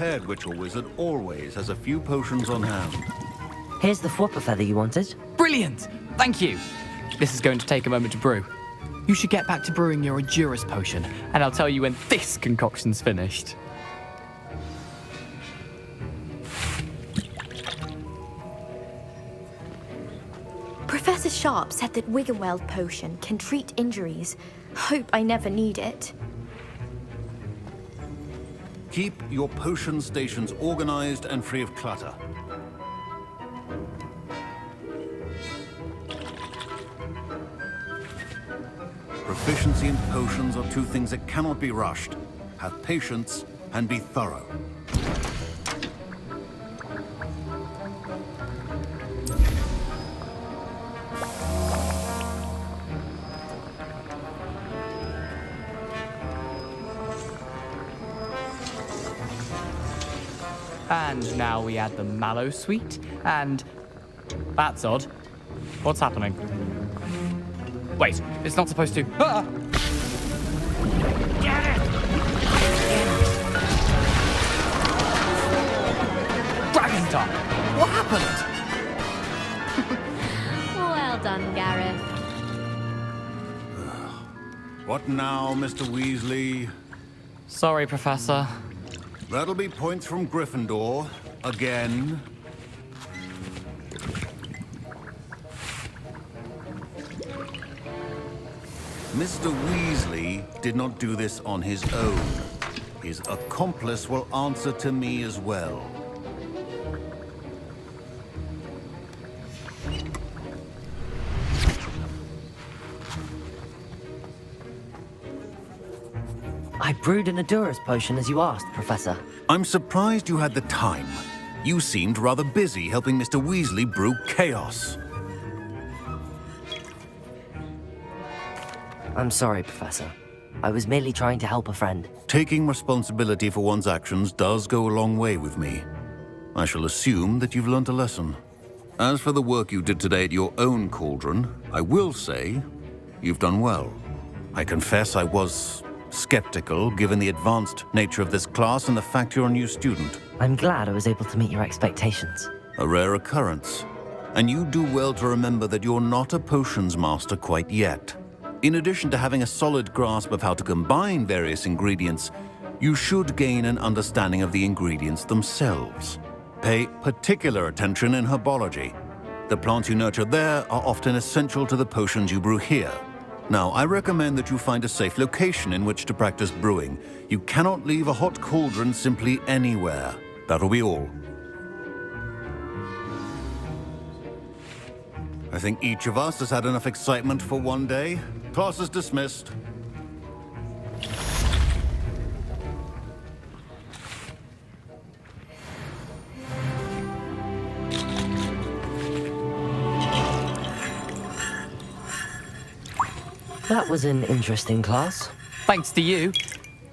prepared witch or wizard always has a few potions on hand. Here's the flopper feather you wanted. Brilliant! Thank you. This is going to take a moment to brew. You should get back to brewing your Endurance potion, and I'll tell you when this concoction's finished. Professor Sharp said that Wiggenweld potion can treat injuries. Hope I never need it. Keep your potion stations organized and free of clutter. Proficiency in potions are two things that cannot be rushed. Have patience and be thorough. And now we add the mallow sweet, and... That's odd. What's happening? Wait, it's not supposed to... Ah! Get it! Dragon Tongue! What happened? Well done, Gareth. What now, Mr. Weasley? Sorry, Professor. That'll be points from Gryffindor. Again. Mr. Weasley did not do this on his own. His accomplice will answer to me as well. I brewed an Endurance potion as you asked, Professor. I'm surprised you had the time. You seemed rather busy helping Mr. Weasley brew chaos. I'm sorry, Professor. I was merely trying to help a friend. Taking responsibility for one's actions does go a long way with me. I shall assume that you've learnt a lesson. As for the work you did today at your own cauldron, I will say you've done well. I confess I was skeptical, given the advanced nature of this class and the fact you're a new student. I'm glad I was able to meet your expectations. A rare occurrence. And you do well to remember that you're not a potions master quite yet. In addition to having a solid grasp of how to combine various ingredients, you should gain an understanding of the ingredients themselves. Pay particular attention in herbology. The plants you nurture there are often essential to the potions you brew here. Now, I recommend that you find a safe location in which to practice brewing. You cannot leave a hot cauldron simply anywhere. That'll be all. I think each of us has had enough excitement for one day. Class is dismissed. That was an interesting class. Thanks to you.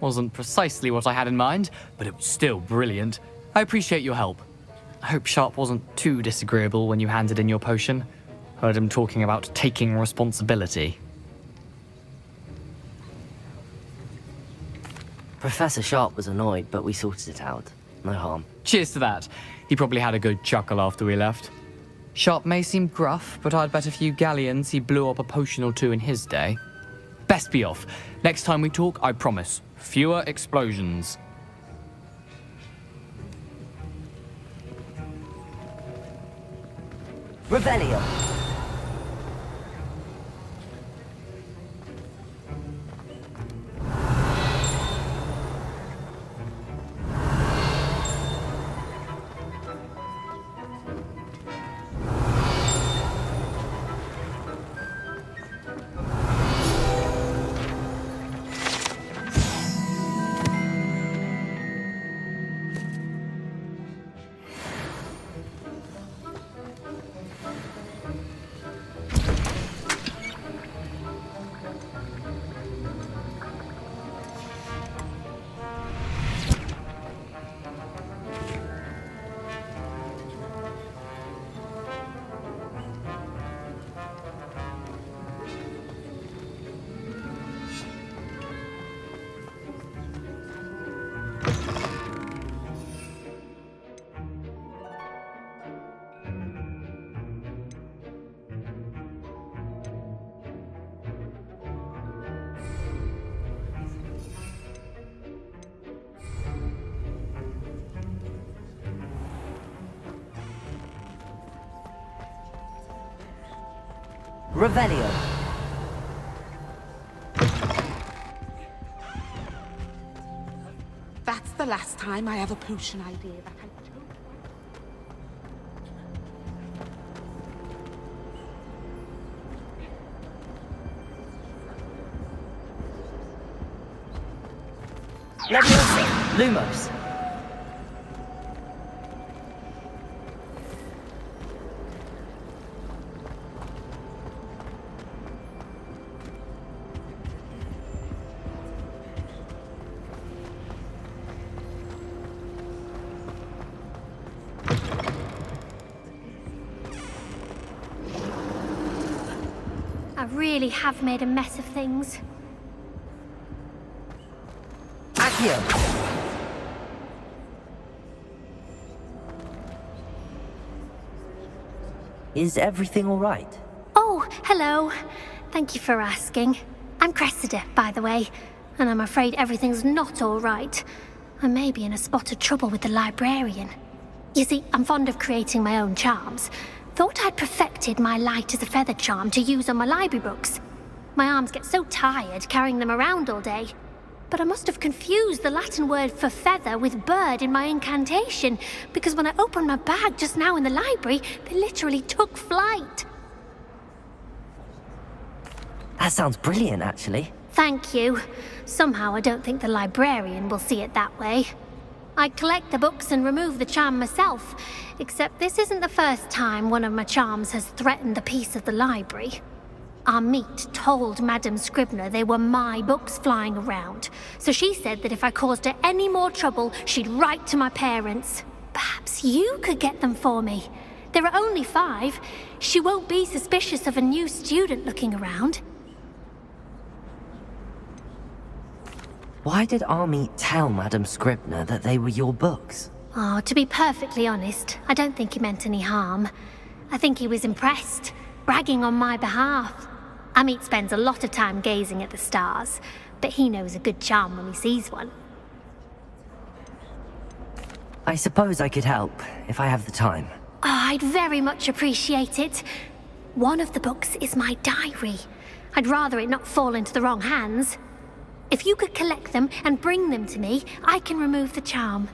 Wasn't precisely what I had in mind, but it was still brilliant. I appreciate your help. I hope Sharp wasn't too disagreeable when you handed in your potion. Heard him talking about taking responsibility. Professor Sharp was annoyed, but we sorted it out. No harm. Cheers to that. He probably had a good chuckle after we left. Sharp may seem gruff, but I'd bet a few galleons he blew up a potion or two in his day. Best be off. Next time we talk, I promise, fewer explosions. Revelio! Revelio. That's the last time I have a potion idea that I chose. Leviosa. Lumos. I really have made a mess of things. Accio. Is everything all right? Oh, hello. Thank you for asking. I'm Cressida, by the way, and I'm afraid everything's not all right. I may be in a spot of trouble with the librarian. You see, I'm fond of creating my own charms. Thought I'd perfected my light as a feather charm to use on my library books. My arms get so tired carrying them around all day. But I must have confused the Latin word for feather with bird in my incantation, because when I opened my bag just now in the library, they literally took flight. That sounds brilliant, actually. Thank you. Somehow I don't think the librarian will see it that way. I collect the books and remove the charm myself, except this isn't the first time one of my charms has threatened the peace of the library. Amit told Madame Scribner they were my books flying around, so she said that if I caused her any more trouble, she'd write to my parents. Perhaps you could get them for me. There are only 5. She won't be suspicious of a new student looking around. Why did Army tell Madame Scribner that they were your books? Oh, to be perfectly honest, I don't think he meant any harm. I think he was impressed, bragging on my behalf. Amit spends a lot of time gazing at the stars, but he knows a good charm when he sees one. I suppose I could help, if I have the time. Oh, I'd very much appreciate it. One of the books is my diary. I'd rather it not fall into the wrong hands. If you could collect them and bring them to me, I can remove the charm.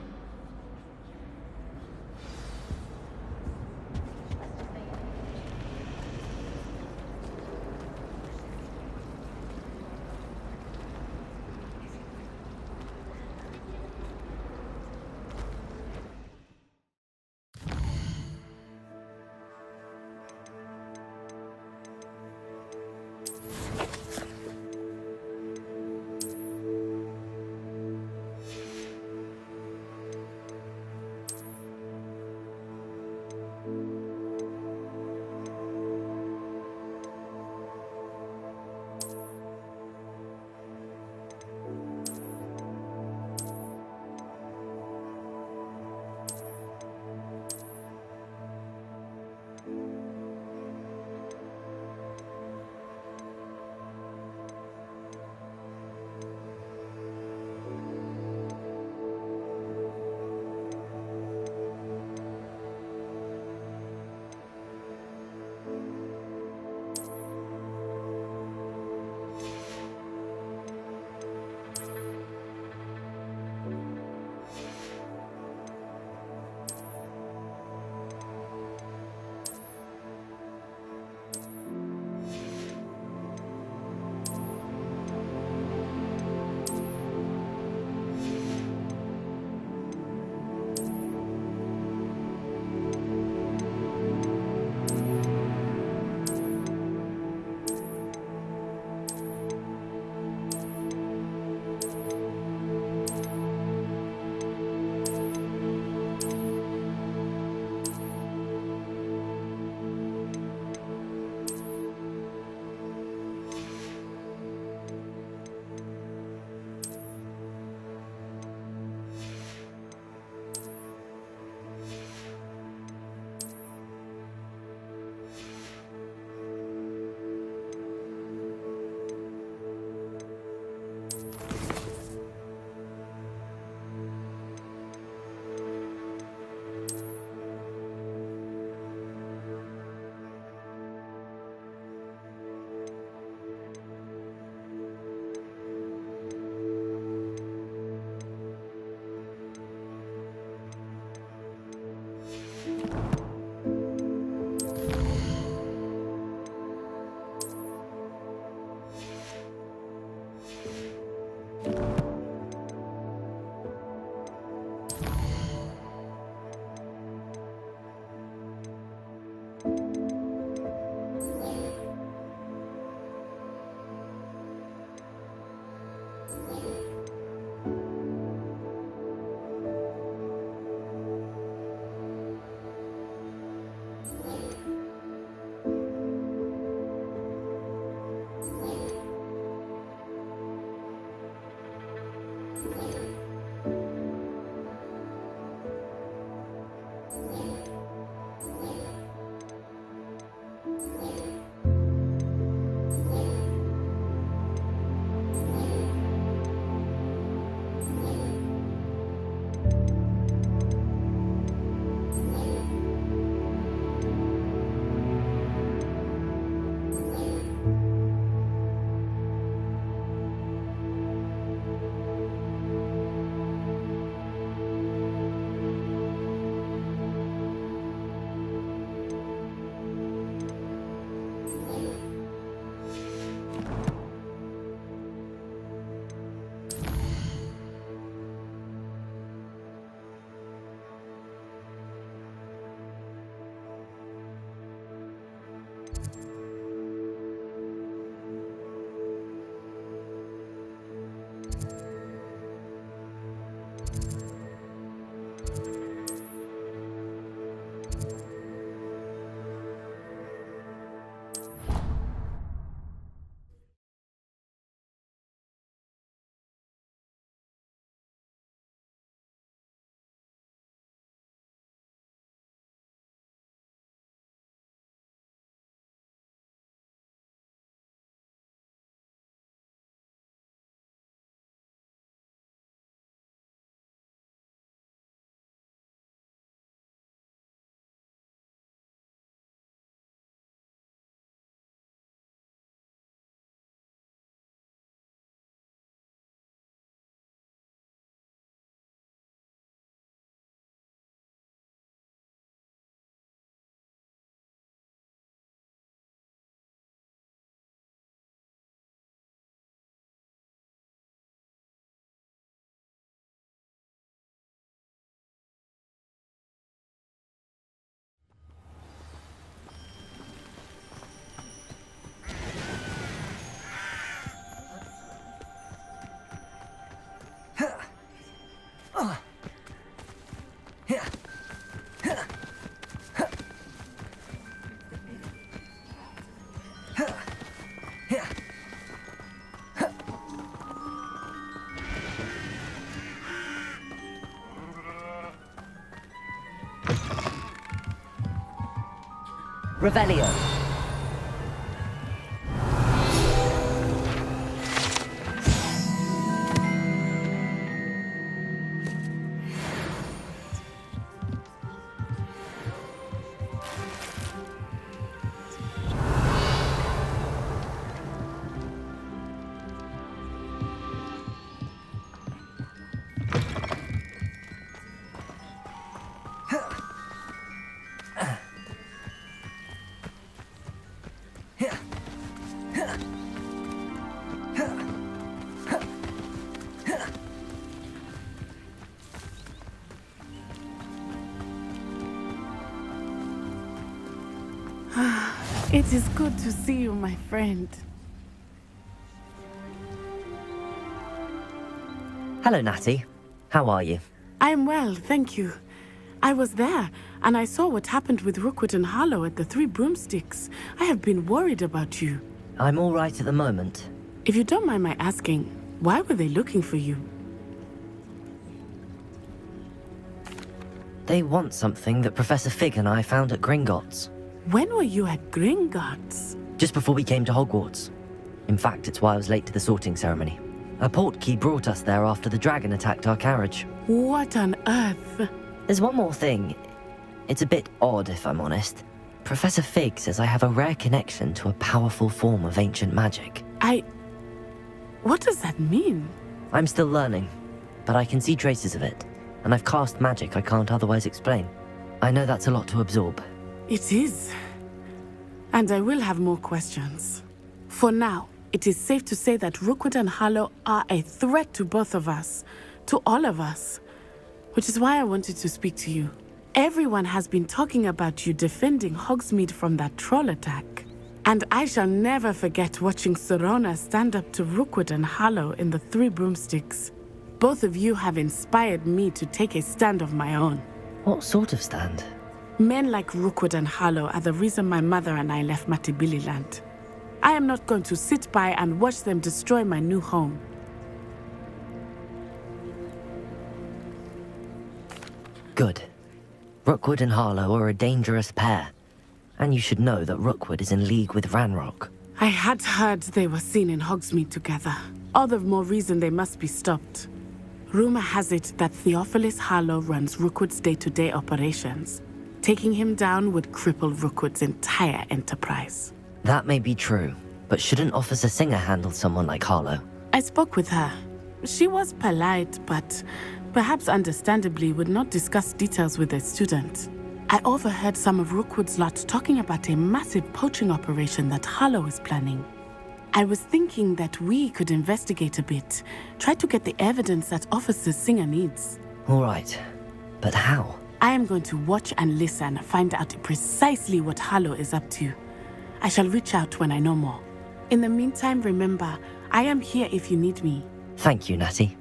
Revelio. It is good to see you, my friend. Hello, Natty. How are you? I'm well, thank you. I was there, and I saw what happened with Rookwood and Harlow at the Three Broomsticks. I have been worried about you. I'm all right at the moment. If you don't mind my asking, why were they looking for you? They want something that Professor Fig and I found at Gringotts. When were you at Gringotts? Just before we came to Hogwarts. In fact, it's why I was late to the sorting ceremony. A portkey brought us there after the dragon attacked our carriage. What on earth? There's one more thing. It's a bit odd, if I'm honest. Professor Fig says I have a rare connection to a powerful form of ancient magic. What does that mean? I'm still learning, but I can see traces of it, and I've cast magic I can't otherwise explain. I know that's a lot to absorb. It is. And I will have more questions. For now, it is safe to say that Rookwood and Harlow are a threat to both of us. To all of us. Which is why I wanted to speak to you. Everyone has been talking about you defending Hogsmeade from that troll attack. And I shall never forget watching Serona stand up to Rookwood and Harlow in the Three Broomsticks. Both of you have inspired me to take a stand of my own. What sort of stand? Men like Rookwood and Harlow are the reason my mother and I left Matabeleland. I am not going to sit by and watch them destroy my new home. Good. Rookwood and Harlow are a dangerous pair. And you should know that Rookwood is in league with Ranrock. I had heard they were seen in Hogsmeade together. All the more reason they must be stopped. Rumor has it that Theophilus Harlow runs Rookwood's day-to-day operations. Taking him down would cripple Rookwood's entire enterprise. That may be true, but shouldn't Officer Singer handle someone like Harlow? I spoke with her. She was polite, but perhaps understandably would not discuss details with a student. I overheard some of Rookwood's lot talking about a massive poaching operation that Harlow is planning. I was thinking that we could investigate a bit, try to get the evidence that Officer Singer needs. All right, but how? I am going to watch and listen, find out precisely what Harlow is up to. I shall reach out when I know more. In the meantime, remember, I am here if you need me. Thank you, Natty.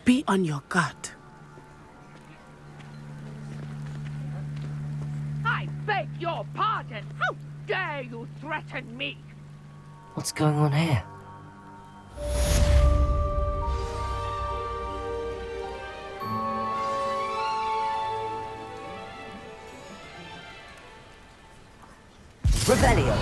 Be on your guard. I beg your pardon. How dare you threaten me? What's going on here? Revelio!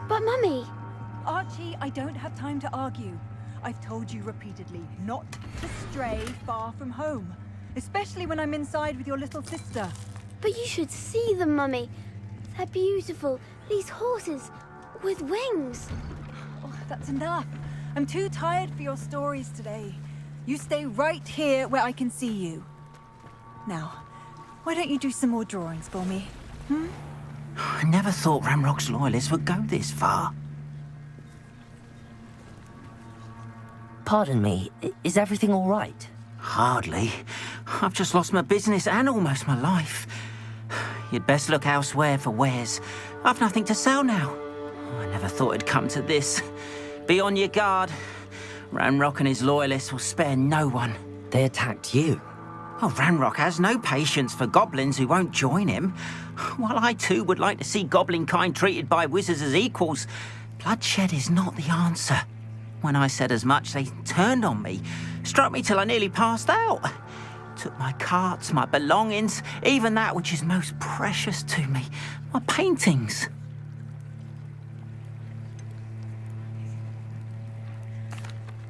But Mummy, Archie, I don't have time to argue. I've told you repeatedly not to stray far from home, especially when I'm inside with your little sister. But you should see them, Mummy. They're beautiful. These horses with wings. Oh, that's enough. I'm too tired for your stories today. You stay right here where I can see you. Now, why don't you do some more drawings for me? I never thought Ramrock's loyalists would go this far. Pardon me, is everything all right? Hardly. I've just lost my business and almost my life. You'd best look elsewhere for wares. I've nothing to sell now. I never thought it'd come to this. Be on your guard. Ranrock and his loyalists will spare no one. They attacked you. Oh, Ranrock has no patience for goblins who won't join him. While I too would like to see goblin kind treated by wizards as equals, bloodshed is not the answer. When I said as much, they turned on me, struck me till I nearly passed out. Took my carts, my belongings, even that which is most precious to me, my paintings.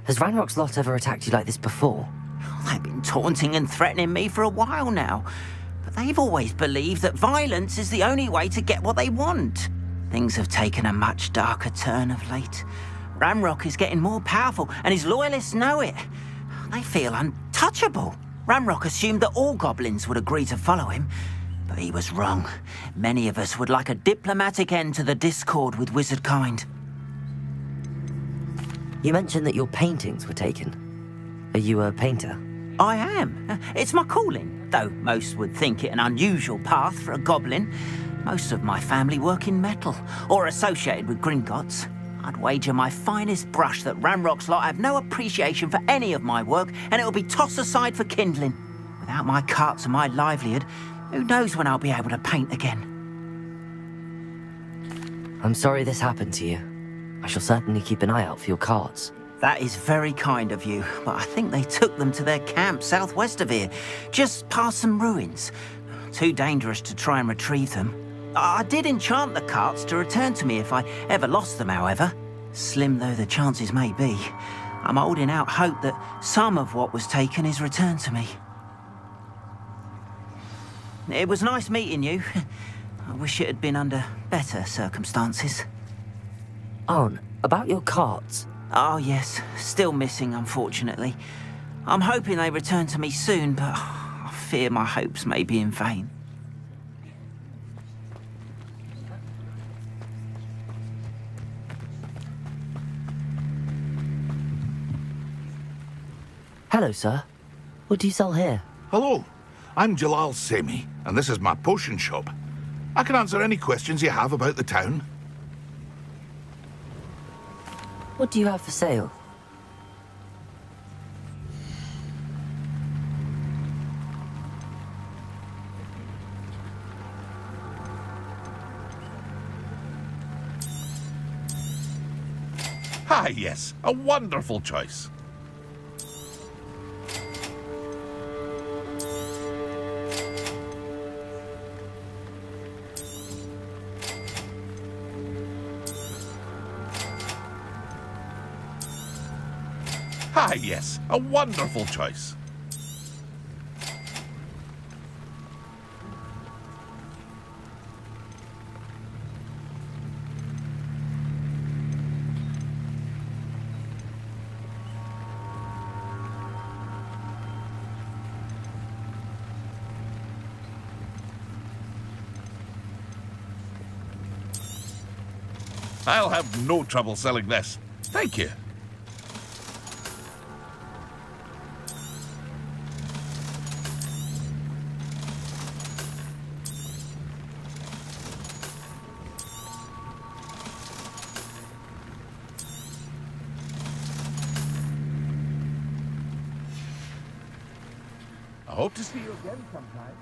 Has Ranrock's lot ever attacked you like this before? They've been taunting and threatening me for a while now, but they've always believed that violence is the only way to get what they want. Things have taken a much darker turn of late. Ranrock is getting more powerful, and his loyalists know it. They feel untouchable. Ranrock assumed that all goblins would agree to follow him, but he was wrong. Many of us would like a diplomatic end to the discord with wizard kind. You mentioned that your paintings were taken. Are you a painter? I am. It's my calling, though most would think it an unusual path for a goblin. Most of my family work in metal, or associated with Gringotts. I'd wager my finest brush that Ranrock's lot have no appreciation for any of my work, and it'll be tossed aside for kindling. Without my carts and my livelihood, who knows when I'll be able to paint again? I'm sorry this happened to you. I shall certainly keep an eye out for your cards. That is very kind of you, but I think they took them to their camp southwest of here, just past some ruins. Too dangerous to try and retrieve them. I did enchant the carts to return to me if I ever lost them, however. Slim though the chances may be, I'm holding out hope that some of what was taken is returned to me. It was nice meeting you. I wish it had been under better circumstances. Arn, about your carts. Oh yes, still missing, unfortunately. I'm hoping they return to me soon, but I fear my hopes may be in vain. Hello, sir. What do you sell here? Hello, I'm Jalal Semi, and this is my potion shop. I can answer any questions you have about the town. What do you have for sale? Ah, yes, a wonderful choice. Ah, yes, a wonderful choice. I'll have no trouble selling this. Thank you. I hope to see you again sometime.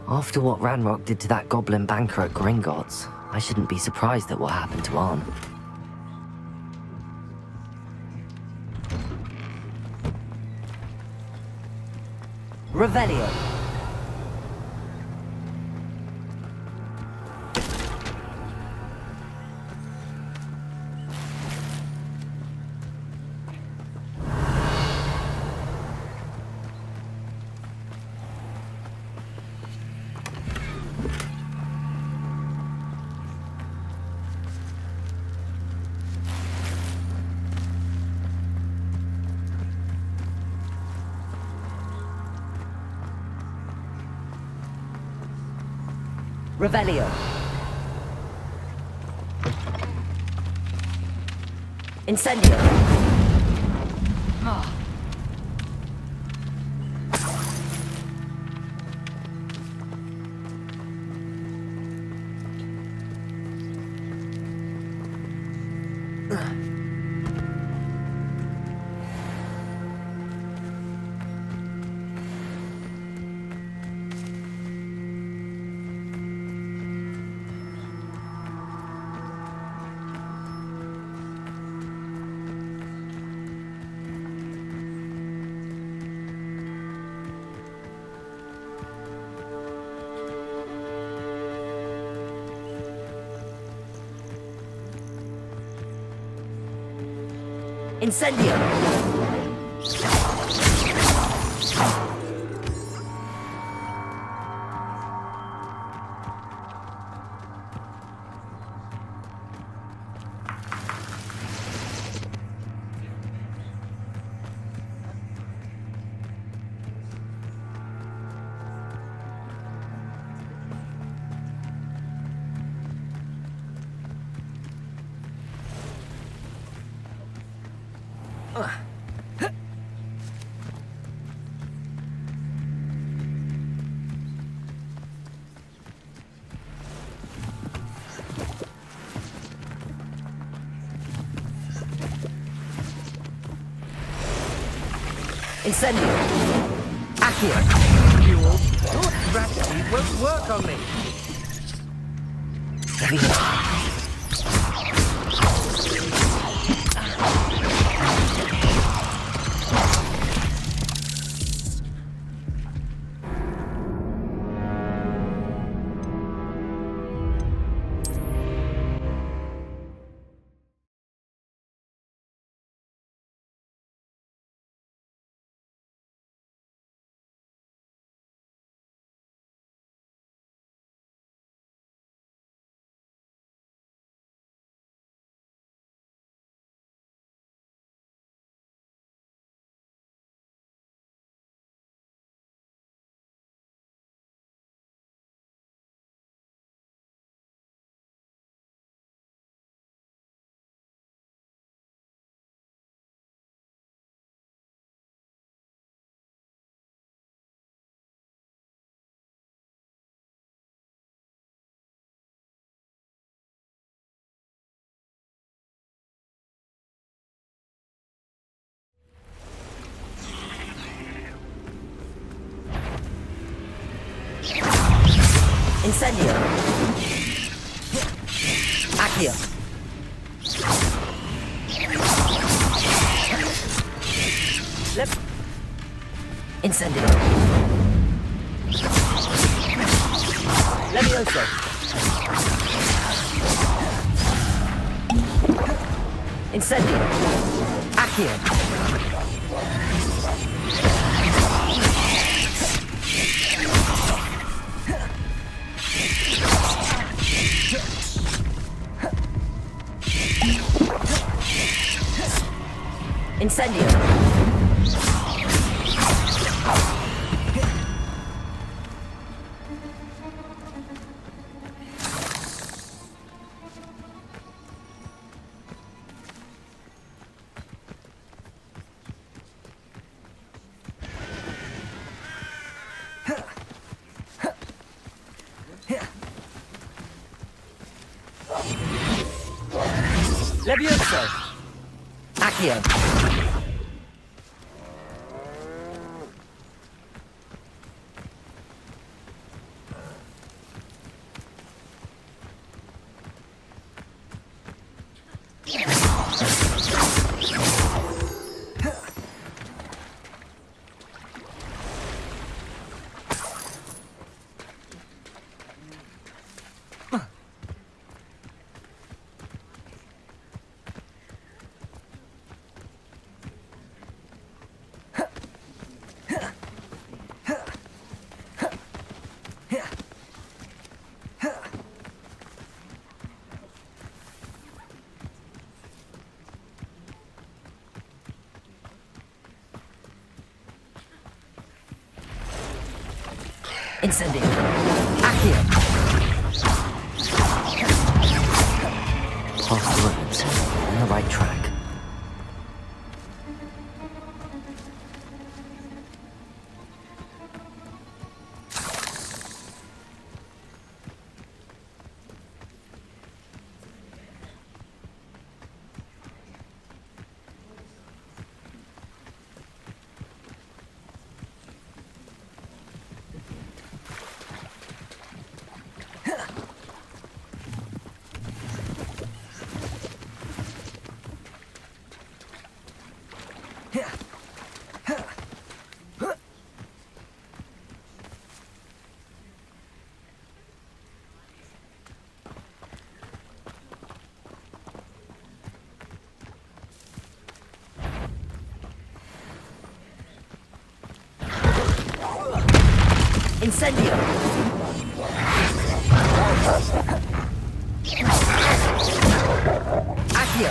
After what Ranrock did to that goblin banker at Gringotts, I shouldn't be surprised at what happened to Arn. Revelio. Revelio. Incendio. Incendio. Incendio. Accio. Your strategy won't work on me. Incendio. Accio. Lep. Incendio. Levioso. Incendio. Accio. Incendio. Levioso. Accio. Incendio. Accio. Past the roads, on the right track. Incendio! Accio!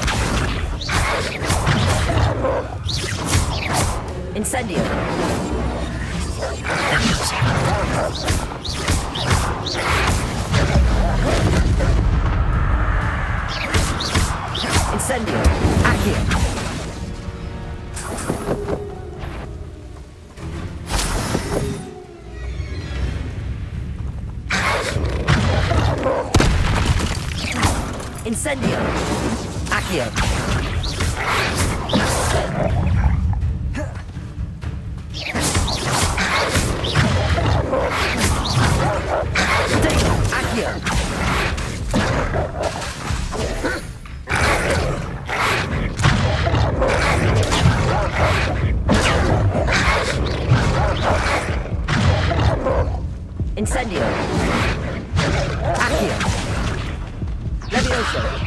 Incendio! Incendio! Accio! Incendio! Accio! Incendio. Accio. Levioso.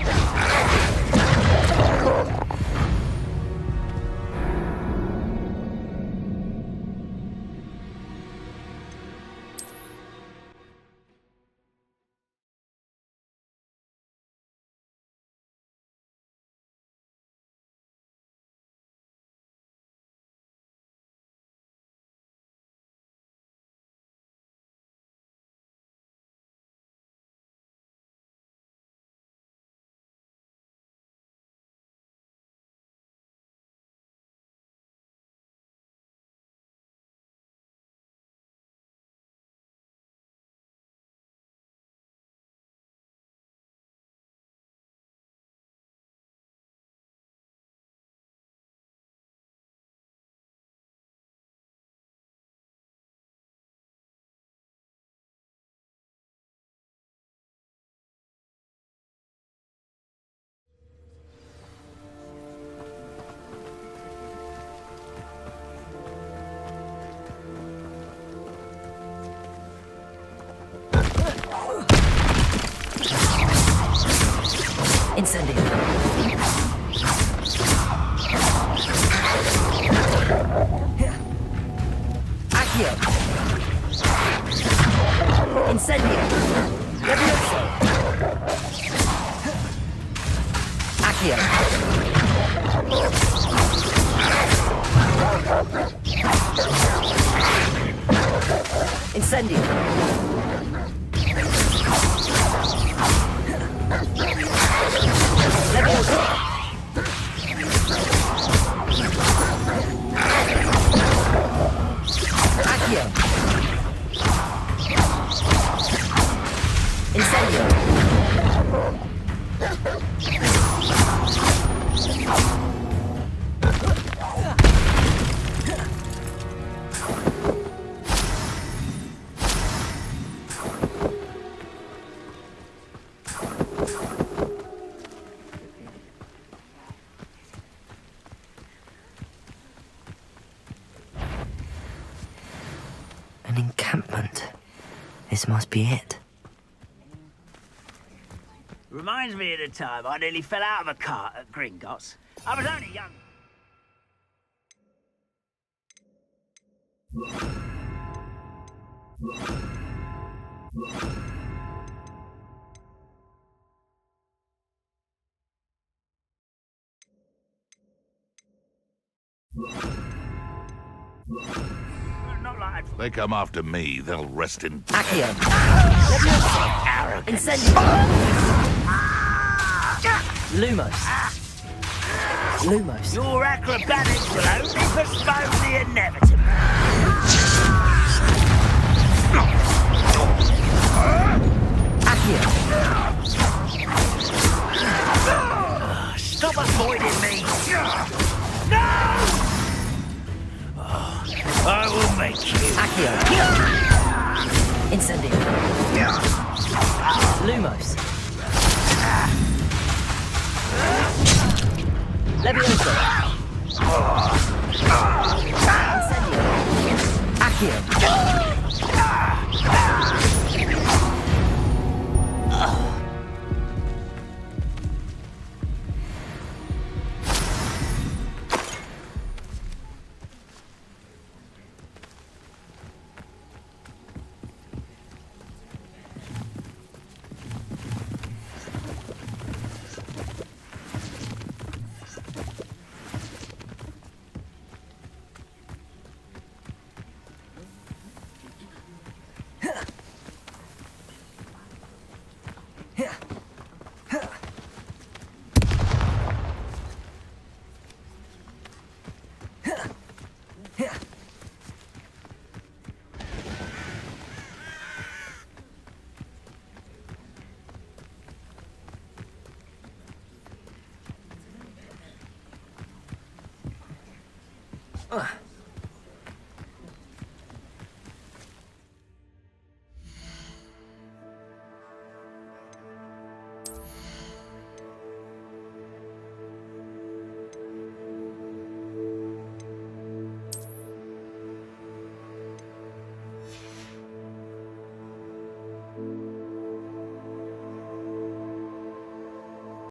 Incendio. Accio. Incendio. Levioso. Accio. Incendio. Levioso. Accio. Incendio. An encampment. This must be it. Reminds me of the time I nearly fell out of a cart at Gringotts. I was only young. Not like I'd... They come after me, they'll rest in... Accio. arrogant. Incendio. Lumos. Lumos. Your acrobatics will only postpone the inevitable. Accio. Stop avoiding me. No! I will make you. Accio. Incendio. Lumos. Levioso. Incendio. Accio. Ugh.